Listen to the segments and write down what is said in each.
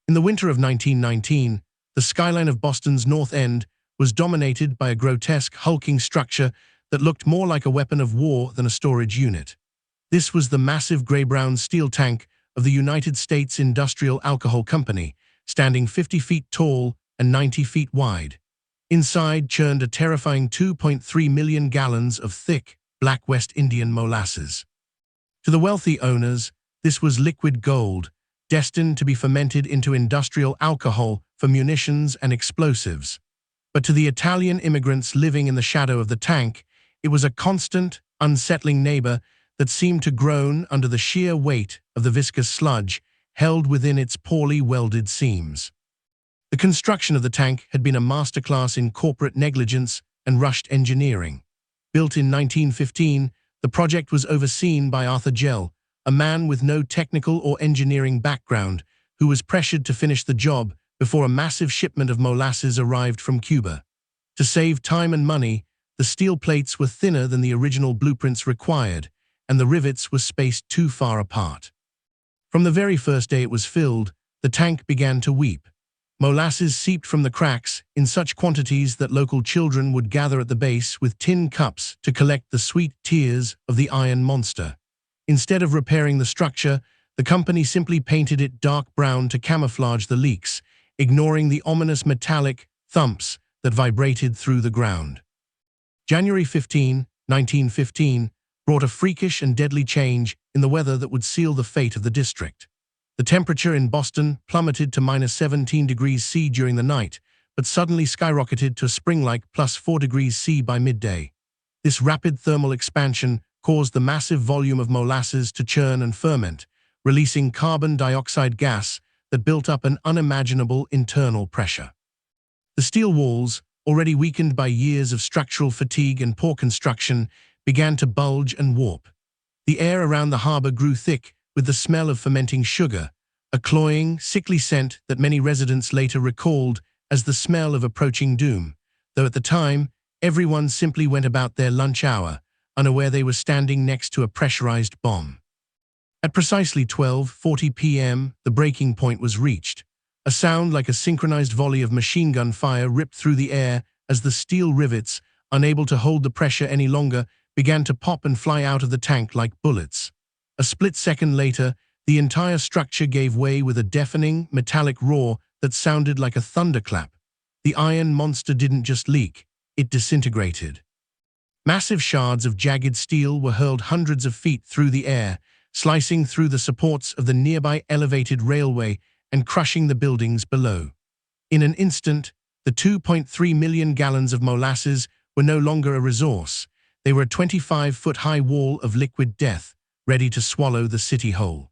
In the winter of 1919, the skyline of Boston's North End was dominated by a grotesque, hulking structure that looked more like a weapon of war than a storage unit. This was the massive gray-brown steel tank of the United States Industrial Alcohol Company, standing 50 feet tall and 90 feet wide. Inside churned a terrifying 2.3 million gallons of thick, black West Indian molasses. To the wealthy owners, this was liquid gold, destined to be fermented into industrial alcohol for munitions and explosives. But to the Italian immigrants living in the shadow of the tank, it was a constant, unsettling neighbor that seemed to groan under the sheer weight of the viscous sludge held within its poorly welded seams. The construction of the tank had been a masterclass in corporate negligence and rushed engineering. Built in 1915, the project was overseen by Arthur Gell, a man with no technical or engineering background, who was pressured to finish the job before a massive shipment of molasses arrived from Cuba. To save time and money, the steel plates were thinner than the original blueprints required, and the rivets were spaced too far apart. From the very first day it was filled, the tank began to weep. Molasses seeped from the cracks in such quantities that local children would gather at the base with tin cups to collect the sweet tears of the iron monster. Instead of repairing the structure, the company simply painted it dark brown to camouflage the leaks, ignoring the ominous metallic thumps that vibrated through the ground. January 15, 1915, brought a freakish and deadly change in the weather that would seal the fate of the district. The temperature in Boston plummeted to -17°C during the night, but suddenly skyrocketed to a spring-like +4°C by midday. This rapid thermal expansion caused the massive volume of molasses to churn and ferment, releasing carbon dioxide gas that built up an unimaginable internal pressure. The steel walls, already weakened by years of structural fatigue and poor construction, began to bulge and warp. The air around the harbor grew thick with the smell of fermenting sugar, a cloying, sickly scent that many residents later recalled as the smell of approaching doom, though at the time, everyone simply went about their lunch hour, unaware they were standing next to a pressurized bomb. At precisely 12:40 p.m., the breaking point was reached. A sound like a synchronized volley of machine gun fire ripped through the air as the steel rivets, unable to hold the pressure any longer, began to pop and fly out of the tank like bullets. A split second later, the entire structure gave way with a deafening, metallic roar that sounded like a thunderclap. The iron monster didn't just leak, it disintegrated. Massive shards of jagged steel were hurled hundreds of feet through the air, slicing through the supports of the nearby elevated railway and crushing the buildings below. In an instant, the 2.3 million gallons of molasses were no longer a resource. They were a 25-foot-high wall of liquid death, ready to swallow the city whole.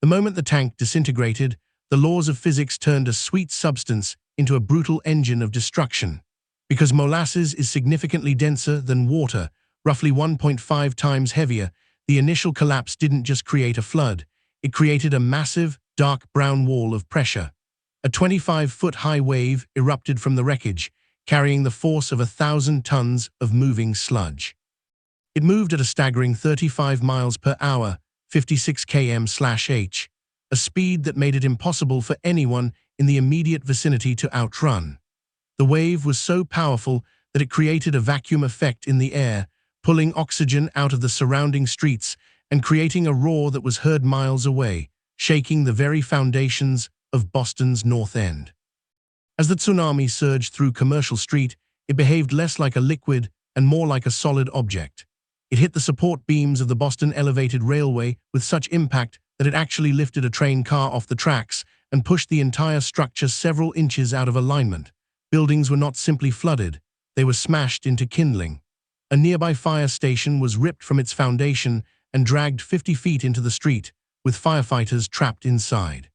The moment the tank disintegrated, the laws of physics turned a sweet substance into a brutal engine of destruction. Because molasses is significantly denser than water, roughly 1.5 times heavier, the initial collapse didn't just create a flood, it created a massive, dark brown wall of pressure. A 25-foot-high wave erupted from the wreckage, carrying the force of 1,000 tons of moving sludge. It moved at a staggering 35 miles per hour, 56 km/h, a speed that made it impossible for anyone in the immediate vicinity to outrun. The wave was so powerful that it created a vacuum effect in the air, pulling oxygen out of the surrounding streets and creating a roar that was heard miles away, shaking the very foundations of Boston's North End. As the tsunami surged through Commercial Street, it behaved less like a liquid and more like a solid object. It hit the support beams of the Boston Elevated Railway with such impact that it actually lifted a train car off the tracks and pushed the entire structure several inches out of alignment. Buildings were not simply flooded, they were smashed into kindling. A nearby fire station was ripped from its foundation and dragged 50 feet into the street, with firefighters trapped inside.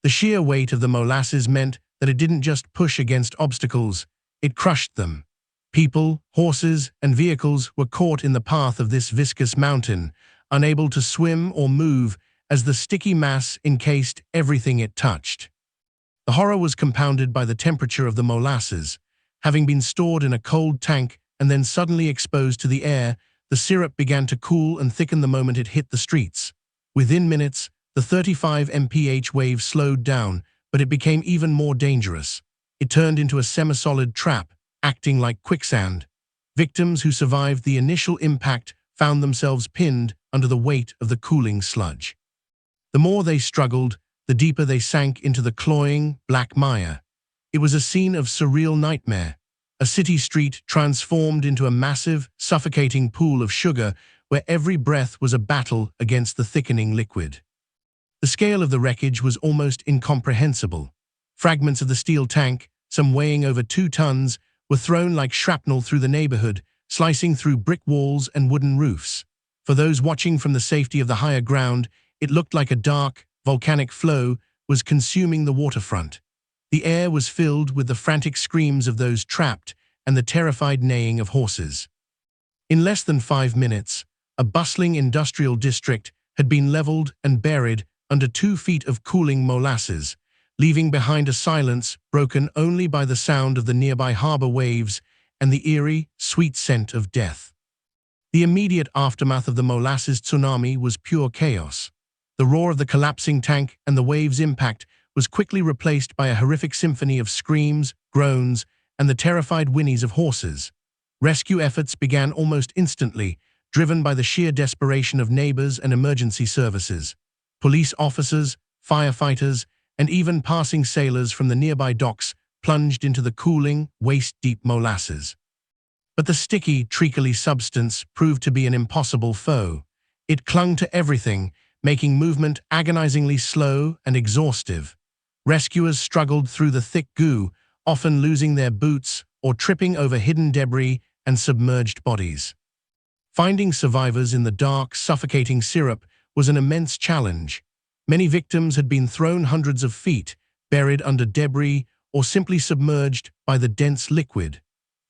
The sheer weight of the molasses meant that it didn't just push against obstacles, it crushed them. People, horses, and vehicles were caught in the path of this viscous mountain, unable to swim or move as the sticky mass encased everything it touched. The horror was compounded by the temperature of the molasses. Having been stored in a cold tank and then suddenly exposed to the air, the syrup began to cool and thicken the moment it hit the streets. Within minutes, the 35 mph wave slowed down, But it became even more dangerous. It turned into a semi-solid trap, acting like quicksand. Victims who survived the initial impact found themselves pinned under the weight of the cooling sludge. The more they struggled, the deeper they sank into the cloying, black mire. It was a scene of surreal nightmare, a city street transformed into a massive, suffocating pool of sugar where every breath was a battle against the thickening liquid. The scale of the wreckage was almost incomprehensible. Fragments of the steel tank, some weighing over 2 tons, were thrown like shrapnel through the neighborhood, slicing through brick walls and wooden roofs. For those watching from the safety of the higher ground, it looked like a dark, volcanic flow was consuming the waterfront. The air was filled with the frantic screams of those trapped and the terrified neighing of horses. In less than 5 minutes, a bustling industrial district had been leveled and buried under 2 feet of cooling molasses, leaving behind a silence broken only by the sound of the nearby harbor waves and the eerie, sweet scent of death. The immediate aftermath of the molasses tsunami was pure chaos. The roar of the collapsing tank and the waves' impact was quickly replaced by a horrific symphony of screams, groans, and the terrified whinnies of horses. Rescue efforts began almost instantly, driven by the sheer desperation of neighbors and emergency services. Police officers, firefighters, and even passing sailors from the nearby docks plunged into the cooling, waist-deep molasses. But the sticky, treacly substance proved to be an impossible foe. It clung to everything, making movement agonizingly slow and exhaustive. Rescuers struggled through the thick goo, often losing their boots or tripping over hidden debris and submerged bodies. Finding survivors in the dark, suffocating syrup was an immense challenge. Many victims had been thrown hundreds of feet, buried under debris, or simply submerged by the dense liquid.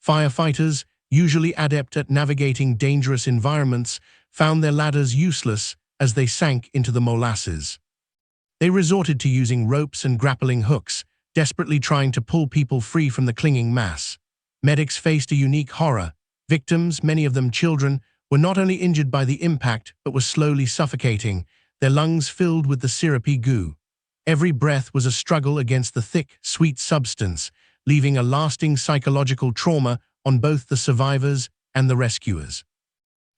Firefighters, usually adept at navigating dangerous environments, found their ladders useless as they sank into the molasses. They resorted to using ropes and grappling hooks, desperately trying to pull people free from the clinging mass. Medics faced a unique horror. Victims, many of them children, were not only injured by the impact but were slowly suffocating, their lungs filled with the syrupy goo. Every breath was a struggle against the thick, sweet substance, leaving a lasting psychological trauma on both the survivors and the rescuers.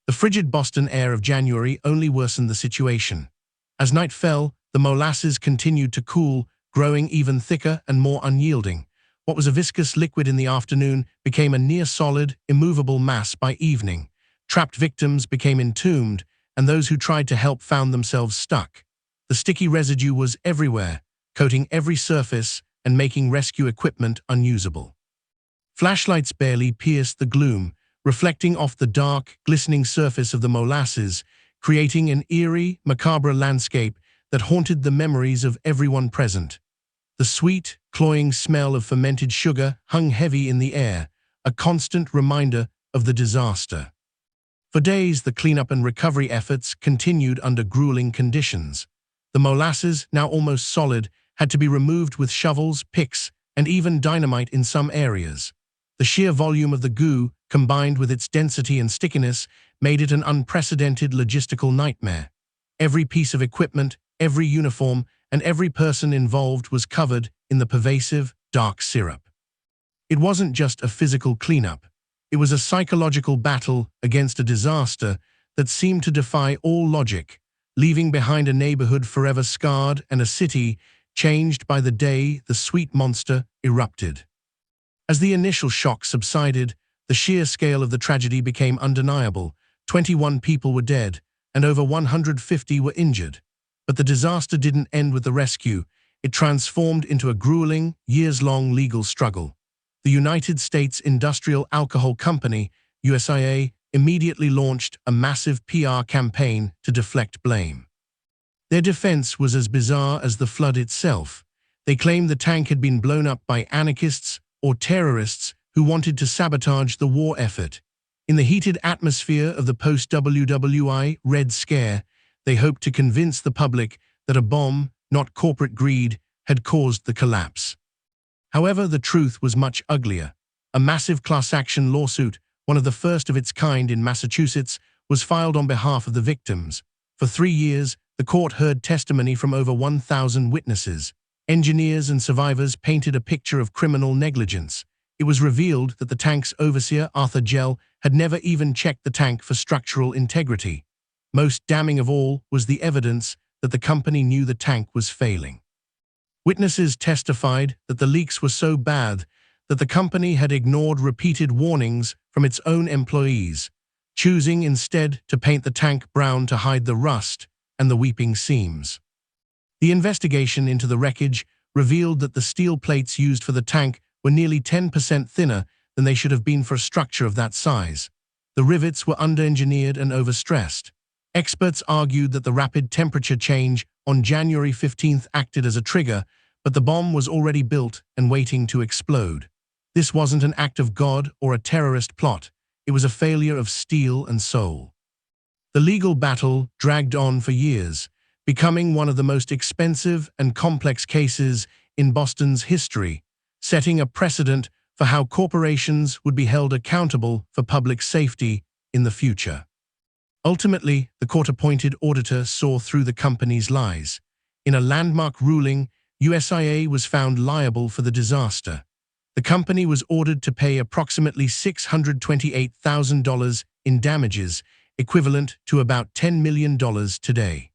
The frigid Boston air of January only worsened the situation. As night fell, the molasses continued to cool, growing even thicker and more unyielding. What was a viscous liquid in the afternoon became a near-solid, immovable mass by evening. Trapped victims became entombed, and those who tried to help found themselves stuck. The sticky residue was everywhere, coating every surface and making rescue equipment unusable. Flashlights barely pierced the gloom, reflecting off the dark, glistening surface of the molasses, creating an eerie, macabre landscape that haunted the memories of everyone present. The sweet, cloying smell of fermented sugar hung heavy in the air, a constant reminder of the disaster. For days, the cleanup and recovery efforts continued under grueling conditions. The molasses, now almost solid, had to be removed with shovels, picks, and even dynamite in some areas. The sheer volume of the goo, combined with its density and stickiness, made it an unprecedented logistical nightmare. Every piece of equipment, every uniform, and every person involved was covered in the pervasive, dark syrup. It wasn't just a physical cleanup. It was a psychological battle against a disaster that seemed to defy all logic, leaving behind a neighborhood forever scarred and a city changed by the day the sweet monster erupted. As the initial shock subsided, the sheer scale of the tragedy became undeniable. 21 people were dead, and over 150 were injured. But the disaster didn't end with the rescue. It transformed into a grueling, years-long legal struggle. The United States Industrial Alcohol Company, USIA, immediately launched a massive PR campaign to deflect blame. Their defense was as bizarre as the flood itself. They claimed the tank had been blown up by anarchists or terrorists who wanted to sabotage the war effort. In the heated atmosphere of the post-WWI Red Scare, they hoped to convince the public that a bomb, not corporate greed, had caused the collapse. However, the truth was much uglier. A massive class-action lawsuit, one of the first of its kind in Massachusetts, was filed on behalf of the victims. For 3 years, the court heard testimony from over 1,000 witnesses. Engineers and survivors painted a picture of criminal negligence. It was revealed that the tank's overseer, Arthur Gell, had never even checked the tank for structural integrity. Most damning of all was the evidence that the company knew the tank was failing. Witnesses testified that the leaks were so bad that the company had ignored repeated warnings from its own employees, choosing instead to paint the tank brown to hide the rust and the weeping seams. The investigation into the wreckage revealed that the steel plates used for the tank were nearly 10% thinner than they should have been for a structure of that size. The rivets were under-engineered and overstressed. Experts argued that the rapid temperature change on January 15th acted as a trigger, but the bomb was already built and waiting to explode. This wasn't an act of God or a terrorist plot. It was a failure of steel and soul. The legal battle dragged on for years, becoming one of the most expensive and complex cases in Boston's history, setting a precedent for how corporations would be held accountable for public safety in the future. Ultimately, the court-appointed auditor saw through the company's lies. In a landmark ruling, USIA was found liable for the disaster. The company was ordered to pay approximately $628,000 in damages, equivalent to about $10 million today.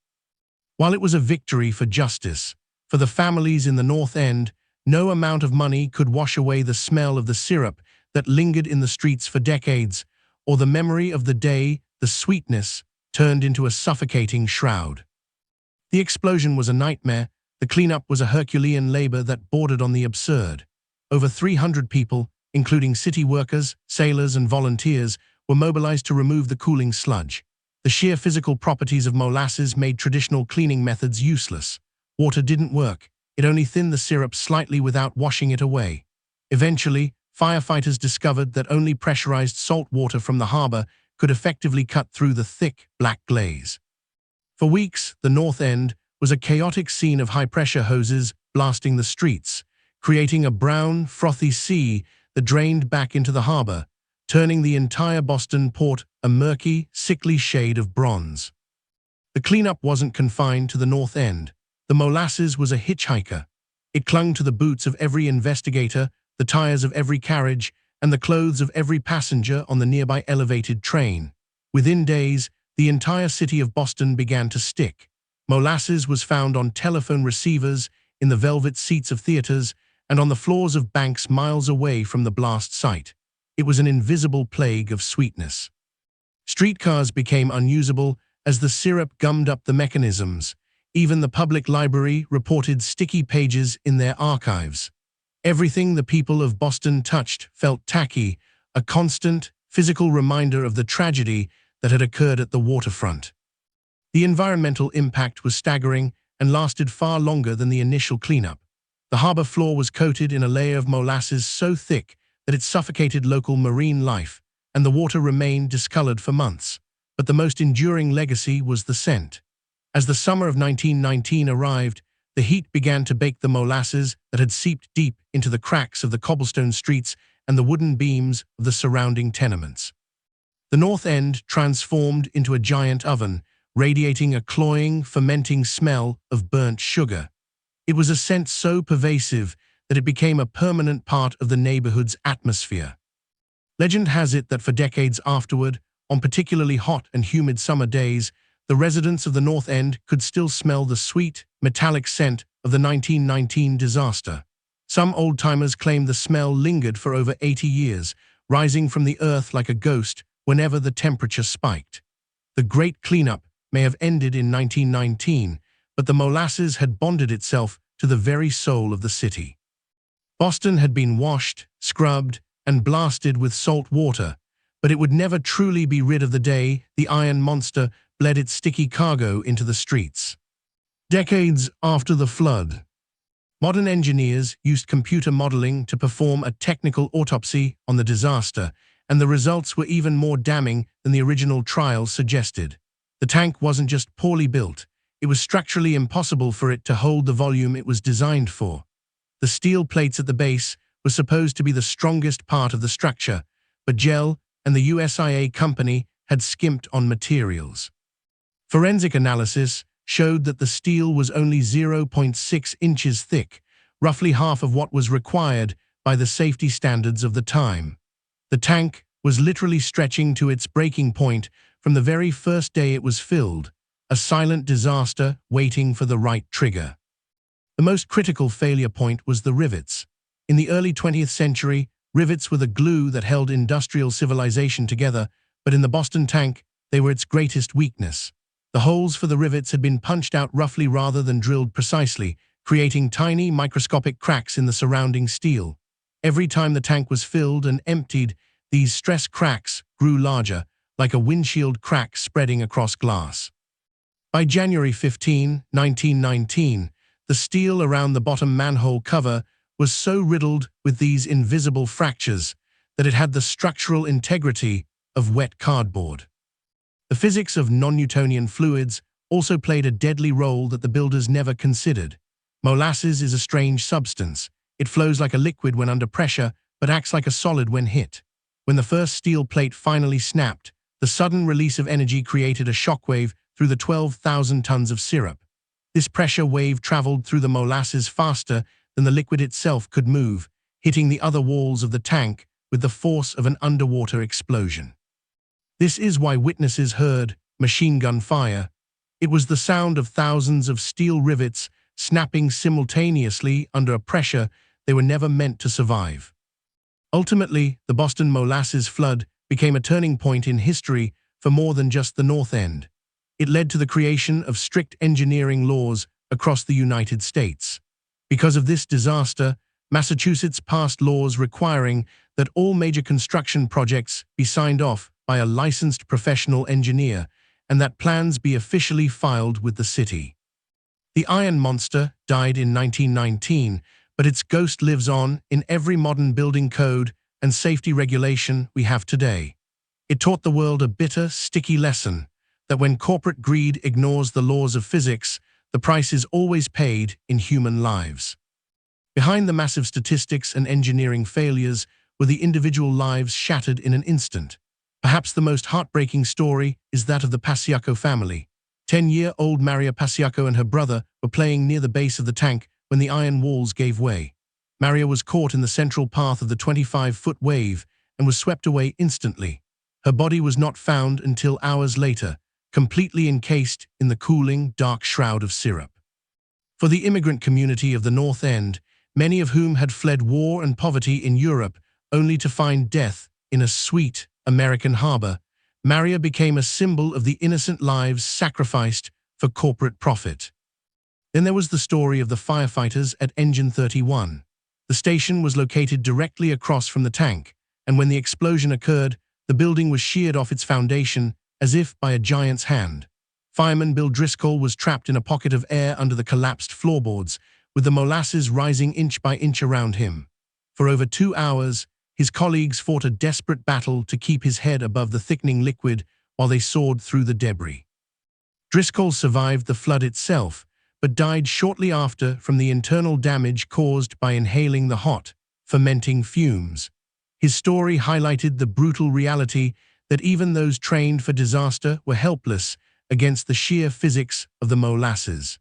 While it was a victory for justice, for the families in the North End, no amount of money could wash away the smell of the syrup that lingered in the streets for decades, or the memory of the day the sweetness turned into a suffocating shroud. The explosion was a nightmare. The cleanup was a Herculean labor that bordered on the absurd. Over 300 people, including city workers, sailors, and volunteers, were mobilized to remove the cooling sludge. The sheer physical properties of molasses made traditional cleaning methods useless. Water didn't work. It only thinned the syrup slightly without washing it away. Eventually, firefighters discovered that only pressurized salt water from the harbor could effectively cut through the thick, black glaze. For weeks, the North End was a chaotic scene of high-pressure hoses blasting the streets, creating a brown, frothy sea that drained back into the harbor, turning the entire Boston port a murky, sickly shade of bronze. The cleanup wasn't confined to the North End. The Molasses was a hitchhiker. It clung to the boots of every investigator, the tires of every carriage, and the clothes of every passenger on the nearby elevated train. Within days, the entire city of Boston began to stick. Molasses was found on telephone receivers, in the velvet seats of theaters, and on the floors of banks miles away from the blast site. It was an invisible plague of sweetness. Streetcars became unusable as the syrup gummed up the mechanisms. Even the public library reported sticky pages in their archives. Everything the people of Boston touched felt tacky, a constant, physical reminder of the tragedy that had occurred at the waterfront. The environmental impact was staggering and lasted far longer than the initial cleanup. The harbor floor was coated in a layer of molasses so thick that it suffocated local marine life, and the water remained discolored for months. But the most enduring legacy was the scent. As the summer of 1919 arrived, the heat began to bake the molasses that had seeped deep into the cracks of the cobblestone streets and the wooden beams of the surrounding tenements. The North End transformed into a giant oven, radiating a cloying, fermenting smell of burnt sugar. It was a scent so pervasive that it became a permanent part of the neighborhood's atmosphere. Legend has it that for decades afterward, on particularly hot and humid summer days, the residents of the North End could still smell the sweet, metallic scent of the 1919 disaster. Some old-timers claim the smell lingered for over 80 years, rising from the earth like a ghost whenever the temperature spiked. The Great Cleanup may have ended in 1919, but the molasses had bonded itself to the very soul of the city. Boston had been washed, scrubbed, and blasted with salt water, but it would never truly be rid of the day the iron monster bled its sticky cargo into the streets. Decades after the flood, modern engineers used computer modeling to perform a technical autopsy on the disaster, and the results were even more damning than the original trial suggested. The tank wasn't just poorly built, it was structurally impossible for it to hold the volume it was designed for. The steel plates at the base were supposed to be the strongest part of the structure, but Gell and the USIA company had skimped on materials. Forensic analysis showed that the steel was only 0.6 inches thick, roughly half of what was required by the safety standards of the time. The tank was literally stretching to its breaking point from the very first day it was filled, a silent disaster waiting for the right trigger. The most critical failure point was the rivets. In the early 20th century, rivets were the glue that held industrial civilization together, but in the Boston tank, they were its greatest weakness. The holes for the rivets had been punched out roughly rather than drilled precisely, creating tiny, microscopic cracks in the surrounding steel. Every time the tank was filled and emptied, these stress cracks grew larger, like a windshield crack spreading across glass. By January 15, 1919, the steel around the bottom manhole cover was so riddled with these invisible fractures that it had the structural integrity of wet cardboard. The physics of non-Newtonian fluids also played a deadly role that the builders never considered. Molasses is a strange substance. It flows like a liquid when under pressure, but acts like a solid when hit. When the first steel plate finally snapped, the sudden release of energy created a shockwave through the 12,000 tons of syrup. This pressure wave traveled through the molasses faster than the liquid itself could move, hitting the other walls of the tank with the force of an underwater explosion. This is why witnesses heard machine gun fire. It was the sound of thousands of steel rivets snapping simultaneously under a pressure they were never meant to survive. Ultimately, the Boston Molasses flood became a turning point in history for more than just the North End. It led to the creation of strict engineering laws across the United States. Because of this disaster, Massachusetts passed laws requiring that all major construction projects be signed off by a licensed professional engineer and that plans be officially filed with the city. The Iron Monster died in 1919, but its ghost lives on in every modern building code and safety regulation we have today. It taught the world a bitter, sticky lesson that when corporate greed ignores the laws of physics, the price is always paid in human lives. Behind the massive statistics and engineering failures were the individual lives shattered in an instant. Perhaps the most heartbreaking story is that of the Paciaco family. 10-year-old Maria Paciaco and her brother were playing near the base of the tank when the iron walls gave way. Maria was caught in the central path of the 25-foot wave and was swept away instantly. Her body was not found until hours later, completely encased in the cooling, dark shroud of syrup. For the immigrant community of the North End, many of whom had fled war and poverty in Europe only to find death in a sweet American harbor, Maria became a symbol of the innocent lives sacrificed for corporate profit. Then there was the story of the firefighters at Engine 31. The station was located directly across from the tank, and when the explosion occurred, the building was sheared off its foundation as if by a giant's hand. Fireman Bill Driscoll was trapped in a pocket of air under the collapsed floorboards, with the molasses rising inch by inch around him. For over 2 hours, his colleagues fought a desperate battle to keep his head above the thickening liquid while they soared through the debris. Driscoll survived the flood itself, but died shortly after from the internal damage caused by inhaling the hot, fermenting fumes. His story highlighted the brutal reality that even those trained for disaster were helpless against the sheer physics of the molasses.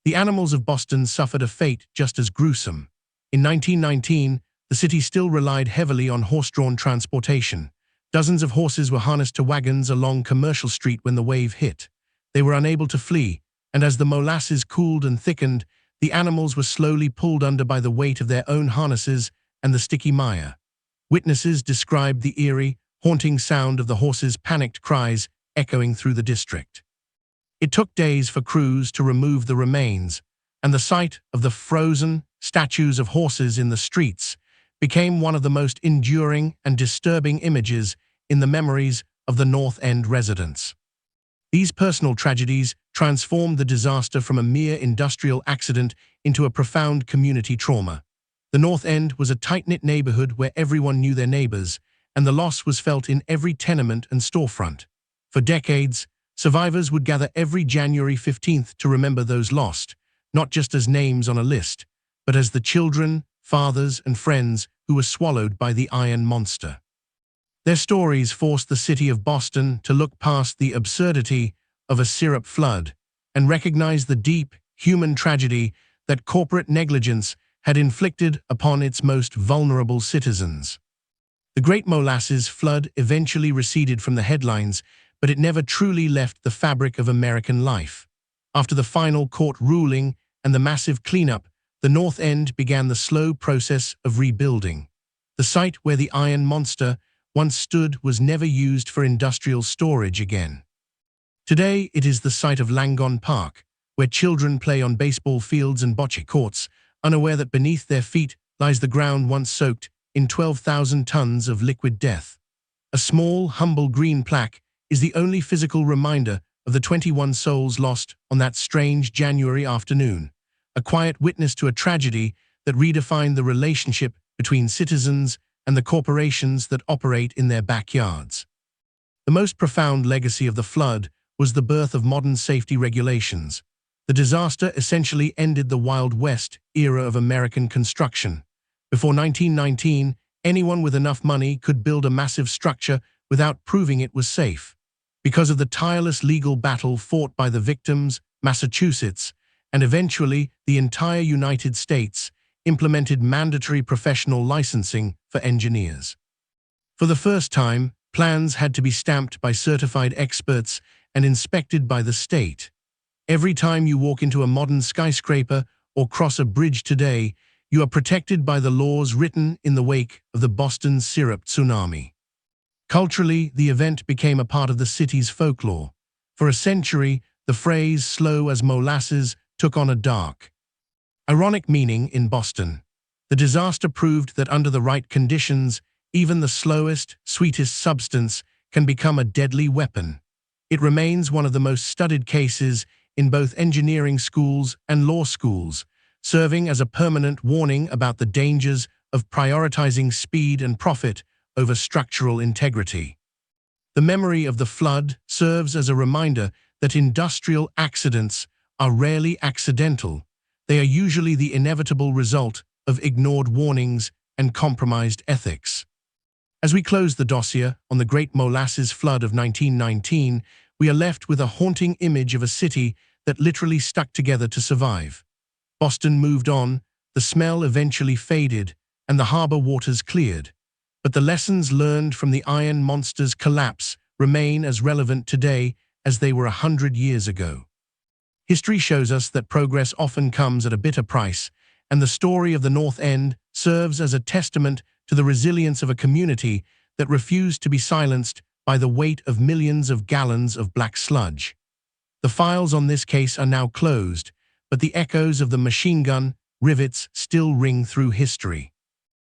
The animals of Boston suffered a fate just as gruesome. In 1919, the city still relied heavily on horse-drawn transportation. Dozens of horses were harnessed to wagons along Commercial Street when the wave hit. They were unable to flee, and as the molasses cooled and thickened, the animals were slowly pulled under by the weight of their own harnesses and the sticky mire. Witnesses described the eerie, haunting sound of the horses' panicked cries echoing through the district. It took days for crews to remove the remains, and the sight of the frozen statues of horses in the streets became one of the most enduring and disturbing images in the memories of the North End residents. These personal tragedies transformed the disaster from a mere industrial accident into a profound community trauma. The North End was a tight-knit neighborhood where everyone knew their neighbors, and the loss was felt in every tenement and storefront. For decades, survivors would gather every January 15th to remember those lost, not just as names on a list, but as the children, fathers, and friends who were swallowed by the Iron Monster. Their stories forced the city of Boston to look past the absurdity of a syrup flood and recognize the deep, human tragedy that corporate negligence had inflicted upon its most vulnerable citizens. The Great Molasses flood eventually receded from the headlines, but it never truly left the fabric of American life. After the final court ruling and the massive cleanup, the North End began the slow process of rebuilding. The site where the Iron Monster once stood was never used for industrial storage again. Today, it is the site of Langon Park, where children play on baseball fields and bocce courts, unaware that beneath their feet lies the ground once soaked in 12,000 tons of liquid death. A small, humble green plaque is the only physical reminder of the 21 souls lost on that strange January afternoon, a quiet witness to a tragedy that redefined the relationship between citizens and the corporations that operate in their backyards. The most profound legacy of the flood was the birth of modern safety regulations. The disaster essentially ended the Wild West era of American construction. Before 1919, anyone with enough money could build a massive structure without proving it was safe. Because of the tireless legal battle fought by the victims, Massachusetts, and eventually the entire United States, implemented mandatory professional licensing for engineers. For the first time, plans had to be stamped by certified experts and inspected by the state. Every time you walk into a modern skyscraper or cross a bridge today, you are protected by the laws written in the wake of the Boston syrup tsunami. Culturally, the event became a part of the city's folklore. For a century, the phrase "slow as molasses" took on a dark, ironic meaning in Boston. The disaster proved that under the right conditions, even the slowest, sweetest substance can become a deadly weapon. It remains one of the most studied cases in both engineering schools and law schools, serving as a permanent warning about the dangers of prioritizing speed and profit over structural integrity. The memory of the flood serves as a reminder that industrial accidents are rarely accidental. They are usually the inevitable result of ignored warnings and compromised ethics. As we close the dossier on the Great Molasses Flood of 1919, we are left with a haunting image of a city that literally stuck together to survive. Boston moved on, the smell eventually faded, and the harbor waters cleared. But the lessons learned from the Iron Monster's collapse remain as relevant today as they were 100 years ago. History shows us that progress often comes at a bitter price, and the story of the North End serves as a testament to the resilience of a community that refused to be silenced by the weight of millions of gallons of black sludge. The files on this case are now closed, but the echoes of the machine gun rivets still ring through history.